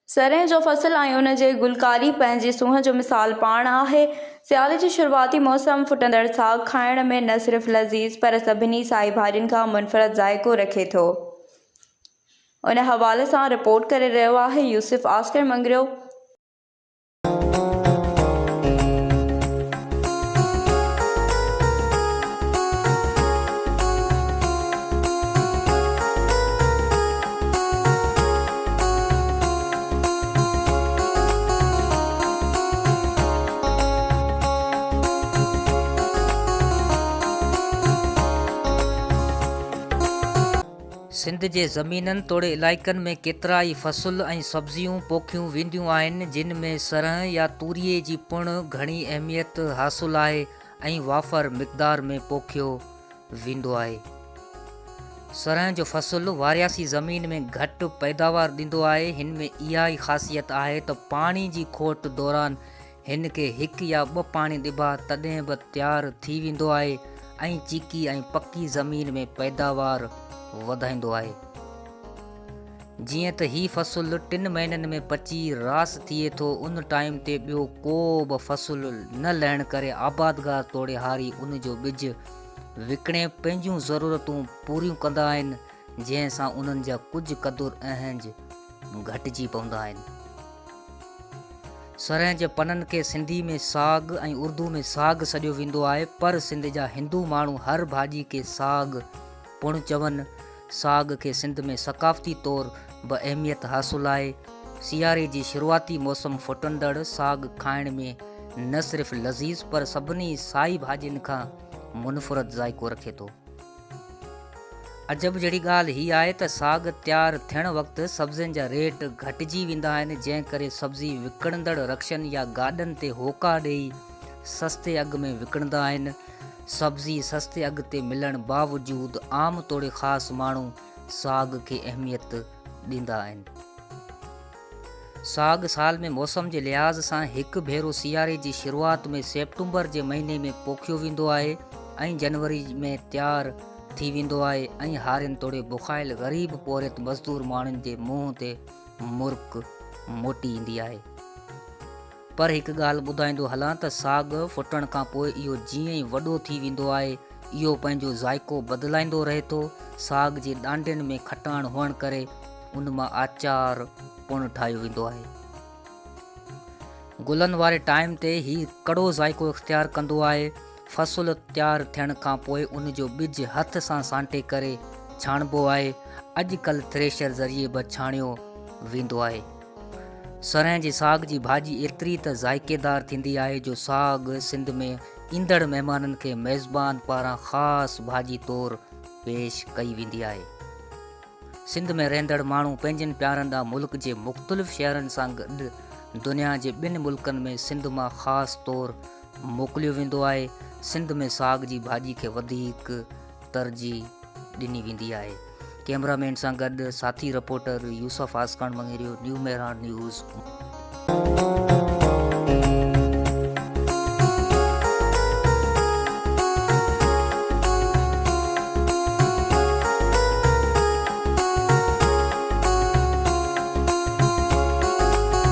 सरह जो फसल ऐं उन जे गुलकारी पंहिंजी सूंह जो मिसाल पाण आहे। सियारे जी शुरूआती मौसम फुटंदड़ साग खाइण में न सिर्फ़ लज़ीज़ पर सभिनी साई भाॼियुनि खां मुनफ़रद ज़ाइक़ो रखे थो। उन हवाले सां रिपोर्ट करे रहियो आहे यूसुफ आस्कर मंगरियो। सिंध जे ज़मीननि तोड़े इलाइक़नि में केतिरा ई फ़सुल ऐं सब्ज़ियूं पोखियूं वेंदियूं आहिनि, जिन में सरह या तूरीअ जी पुण घणी अहमियत हासिलु आहे ऐं वाफ़र मिक़दार में पोखियो वेंदो आहे। सरह जो फ़सुलु वारियासी ज़मीन में घटि पैदावार ॾींदो आहे। हिन में इहा ई ख़ासियत आहे त पाणी जी खोट दौरान हिन खे हिकु या ॿ पाणी ॾिबा तॾहिं बि तयारु थी वेंदो आहे ऐं चीकी ऐं पकी ज़मीन में पैदावार वधाईंदो आहे। जीअं त ही फ़सुलु 3 महीननि में पची रास थिए थो, उन टाइम ते ॿियो को बि फ़सुलु न लहण करे आबादगार तोड़े हारी उन जो ॿिज विकिणे पंहिंजूं ज़रूरतूं पूरियूं कंदा आहिनि, जंहिं सां उन्हनि जा कुझु क़दुरु अहंज घटिजी पवंदा आहिनि। सरह जे पननि खे सिंधी में साग ऐं उर्दू में साग सॾियो वेंदो आहे, पर सिंध जा हिंदू माण्हू हर भाॼी खे साग पुण चवनि। साग खे सिंध में सक़ाफ़ती तौर बि अहमियत हासिलु आहे। सियारे जी शुरूआती मौसम फुटंदड़ साग खाइण में न सिर्फ़ लज़ीज़ पर सभिनी साई भाॼियुनि खां मुनफ़रद ज़ाइक़ो रखे थो। अजब जहिड़ी ॻाल्हि हीअ आहे त साग तयारु थियण वक़्तु सब्ज़ियुनि जा रेट घटिजी वेंदा आहिनि, जंहिं करे सब्ज़ी विकिणंदड़ रक्षनि या गाॾनि ते होका ॾेई सस्ते अघ में विकिणंदा आहिनि। सब्ज़ी सस्ते अघ ते मिलण बावजूदु आम तौर ख़ासि माण्हू साग खे अहमियत ॾींदा आहिनि। साग साल में मौसम जे लिहाज़ सां हिकु भेरो सियारे जी शुरूआति में सेप्टेम्बर जे महीने में पोखियो वेंदो आहे ऐं जनवरी में तयारु थी वेंदो आहे ऐं हारियुनि तोड़े बुखायल ग़रीब पोरियत मज़दूर माण्हुनि जे मुंहं ते मुर्क मोटी ईंदी आहे। पर हिकु ॻाल्हि ॿुधाईंदो हलां त साग फुटण खां पोइ इहो जीअं ई वॾो थी वेंदो आहे, इहो पंहिंजो ज़ाइक़ो बदिलाईंदो रहे थो। साग जे ॾांडियुनि में खटाण हुअण करे उन मां आचार पुण ठाहियो वेंदो आहे। गुलनि वारे टाइम ते ही कड़ो ज़ाइक़ो इख़्तियार कंदो आहे। फ़सुलु तयारु थियण खां पोइ उन जो ॿिज हथ सां सांटे करे छाणिबो आहे। अॼुकल्ह थ्रेशर ज़रिए बि छाणियो वेंदो आहे। सरह जे साग जी भाॼी एतिरी त ज़ाइक़ेदार थींदी आहे जो साग सिंध में ईंदड़ महिमाननि खे मेज़बान पारां ख़ासि भाॼी तौरु पेश कई वेंदी आहे। सिंध में रहंदड़ माण्हू पंहिंजनि प्यारंदा मुल्क जे मुख़्तलिफ़ शहरनि सां गॾु दुनिया जे ॿिनि मुल्कनि में सिंध मां ख़ासि तौरु मोकिलियो वेंदो आहे। सिंध में साग जी भाॼी खे वधीक तरजीह ॾिनी वेंदी आहे। कैमरामैन सां गॾु साथी reporter Yousuf Askar Mangrio, new Mehran news.